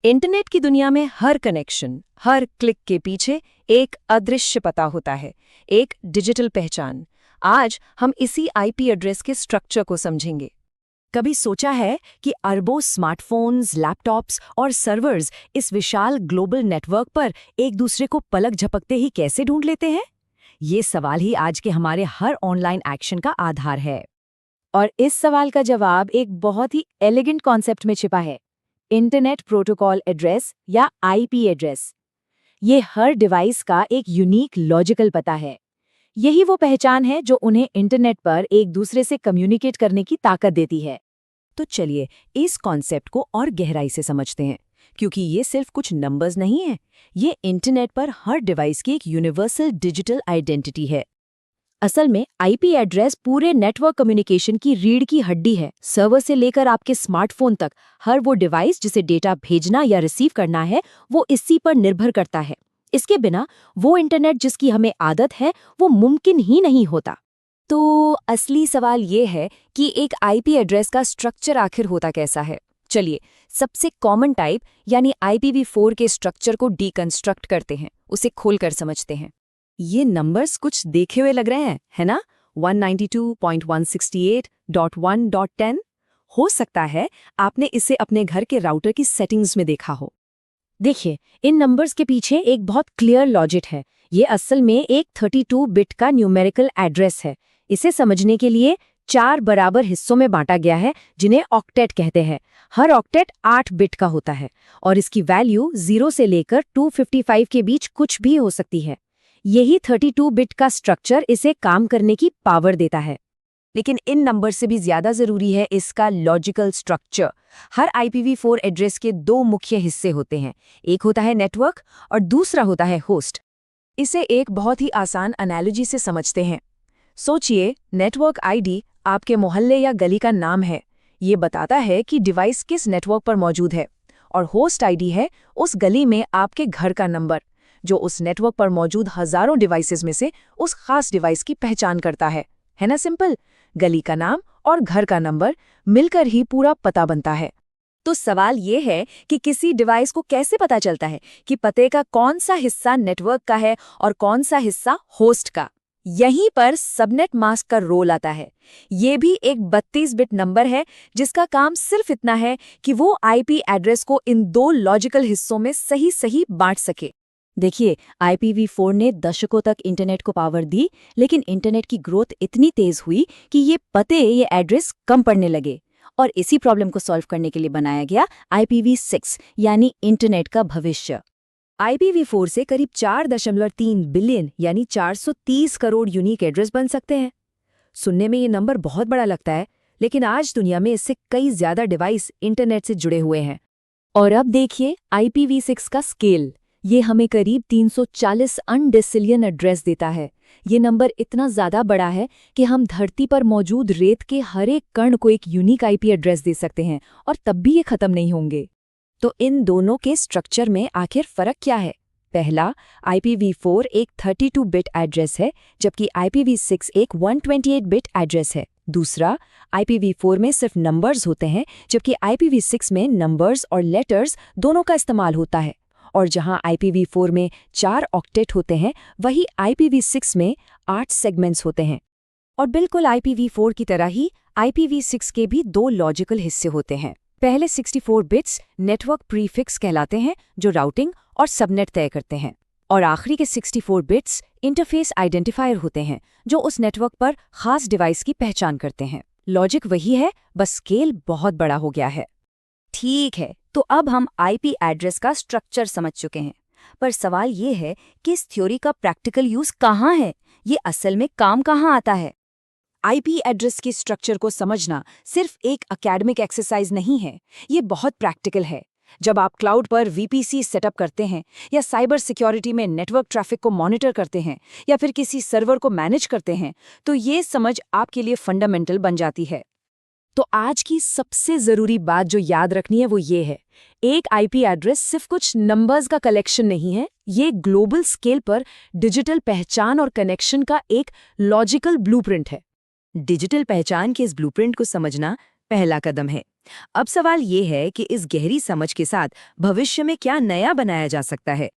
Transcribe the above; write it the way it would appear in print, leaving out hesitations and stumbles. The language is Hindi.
इंटरनेट की दुनिया में हर कनेक्शन, हर क्लिक के पीछे एक अदृश्य पता होता है, एक डिजिटल पहचान। आज हम इसी आईपी एड्रेस के स्ट्रक्चर को समझेंगे। कभी सोचा है कि अरबों स्मार्टफोन्स, लैपटॉप्स और सर्वर्स इस विशाल ग्लोबल नेटवर्क पर एक दूसरे को पलक झपकते ही कैसे ढूंढ लेते हैं? ये सवाल ही आज के हमारे हर ऑनलाइन एक्शन का आधार है। और इस सवाल का जवाब एक बहुत ही एलिगेंट कॉन्सेप्ट में छिपा है, इंटरनेट प्रोटोकॉल एड्रेस या आईपी एड्रेस। ये हर डिवाइस का एक यूनिक लॉजिकल पता है। यही वो पहचान है जो उन्हें इंटरनेट पर एक दूसरे से कम्युनिकेट करने की ताकत देती है। तो चलिए इस कॉन्सेप्ट को और गहराई से समझते हैं, क्योंकि ये सिर्फ कुछ नंबर्स नहीं है, ये इंटरनेट पर हर डिवाइस की एक यूनिवर्सल डिजिटल आइडेंटिटी है। असल में आईपी एड्रेस पूरे नेटवर्क कम्युनिकेशन की रीढ़ की हड्डी है। सर्वर से लेकर आपके स्मार्टफोन तक हर वो डिवाइस जिसे डेटा भेजना या रिसीव करना है, वो इसी पर निर्भर करता है। इसके बिना वो इंटरनेट जिसकी हमें आदत है, वो मुमकिन ही नहीं होता। तो असली सवाल ये है कि एक आईपी एड्रेस का स्ट्रक्चर आखिर होता कैसा है। चलिए सबसे कॉमन टाइप यानी IPv4 के स्ट्रक्चर को डीकंस्ट्रक्ट करते हैं, उसे खोलकर समझते हैं। ये नंबर्स कुछ देखे हुए लग रहे हैं, है ना? 192.168.1.10। हो सकता है आपने इसे अपने घर के राउटर की सेटिंग्स में देखा हो। देखिए, इन नंबर्स के पीछे एक बहुत क्लियर लॉजिक है। ये असल में एक 32 बिट का न्यूमेरिकल एड्रेस है। इसे समझने के लिए 4 बराबर हिस्सों में बांटा गया है, जिन्हें ऑक्टेट कहते हैं। हर ऑक्टेट 8 बिट का होता है और इसकी वैल्यू 0 से लेकर 255 के बीच कुछ भी हो सकती है। यही 32 बिट का स्ट्रक्चर इसे काम करने की पावर देता है। लेकिन इन नंबर से भी ज्यादा जरूरी है इसका लॉजिकल स्ट्रक्चर। हर IPv4 एड्रेस के 2 मुख्य हिस्से होते हैं, एक होता है नेटवर्क और दूसरा होता है होस्ट। इसे एक बहुत ही आसान एनालॉजी से समझते हैं। सोचिए, नेटवर्क आईडी आपके मोहल्ले या गली का नाम है। ये बताता है कि डिवाइस किस नेटवर्क पर मौजूद है, और होस्ट आईडी है उस गली में आपके घर का नंबर, जो उस नेटवर्क पर मौजूद हजारों डिवाइसेस में से उस खास डिवाइस की पहचान करता है ना? सिंपल, गली का नाम और घर का नंबर मिलकर ही पूरा पता बनता है। तो सवाल ये है कि किसी डिवाइस को कैसे पता चलता है कि पते का कौन सा हिस्सा नेटवर्क का है और कौन सा हिस्सा होस्ट का? यहीं पर सबनेट मास्क का रोल आता है। ये भी एक 32 बिट नंबर है, जिसका काम सिर्फ इतना है कि वो आईपी एड्रेस को इन 2 लॉजिकल हिस्सों में सही सही बांट सके। देखिए, IPv4 ने दशकों तक इंटरनेट को पावर दी, लेकिन इंटरनेट की ग्रोथ इतनी तेज हुई कि ये एड्रेस कम पड़ने लगे। और इसी प्रॉब्लम को सॉल्व करने के लिए बनाया गया IPv6 यानी इंटरनेट का भविष्य। IPv4 से करीब 4.3 बिलियन यानी 430 करोड़ यूनिक एड्रेस बन सकते हैं। सुनने में ये नंबर बहुत बड़ा लगता है, लेकिन आज दुनिया में इससे कई ज्यादा डिवाइस इंटरनेट से जुड़े हुए हैं। और अब देखिए IPv6 का स्केल। ये हमें करीब 340 अनडेसिलियन एड्रेस देता है। ये नंबर इतना ज्यादा बड़ा है कि हम धरती पर मौजूद रेत के हर एक कण को एक यूनिक आईपी एड्रेस दे सकते हैं, और तब भी ये खत्म नहीं होंगे। तो इन दोनों के स्ट्रक्चर में आखिर फर्क क्या है? पहला, IPv4 एक 32 बिट एड्रेस है, जबकि IPv6 एक 128 बिट एड्रेस है। दूसरा, IPv4 में सिर्फ नंबर्स होते हैं, जबकि IPv6 में नंबर्स और लेटर्स दोनों का इस्तेमाल होता है। और जहां IPv4 में 4 ऑक्टेट होते हैं, वही IPv6 में 8 सेगमेंट्स होते हैं। और बिल्कुल IPv4 की तरह ही IPv6 के भी 2 लॉजिकल हिस्से होते हैं। पहले 64 बिट्स नेटवर्क प्रीफिक्स कहलाते हैं, जो राउटिंग और सबनेट तय करते हैं। और आखिरी के 64 बिट्स इंटरफेस आइडेंटिफायर होते हैं, जो उस नेटवर्क पर खास डिवाइस की पहचान करते हैं। लॉजिक वही है, बस स्केल बहुत बड़ा हो गया है। ठीक है, तो अब हम आईपी एड्रेस का स्ट्रक्चर समझ चुके हैं, पर सवाल ये है कि इस थ्योरी का प्रैक्टिकल यूज कहाँ है? ये असल में काम कहाँ आता है? आईपी एड्रेस की स्ट्रक्चर को समझना सिर्फ एक एकेडमिक एक्सरसाइज नहीं है, ये बहुत प्रैक्टिकल है। जब आप क्लाउड पर VPC सेटअप करते हैं, या साइबर सिक्योरिटी में नेटवर्क ट्रैफिक को मॉनिटर करते हैं, या फिर किसी सर्वर को मैनेज करते हैं, तो ये समझ आपके लिए फंडामेंटल बन जाती है। तो आज की सबसे जरूरी बात जो याद रखनी है वो ये है, एक आईपी एड्रेस सिर्फ कुछ नंबर्स का कलेक्शन नहीं है, ये ग्लोबल स्केल पर डिजिटल पहचान और कनेक्शन का एक लॉजिकल ब्लूप्रिंट है। डिजिटल पहचान के इस ब्लूप्रिंट को समझना पहला कदम है। अब सवाल ये है कि इस गहरी समझ के साथ भविष्य में क्या नया बनाया जा सकता है।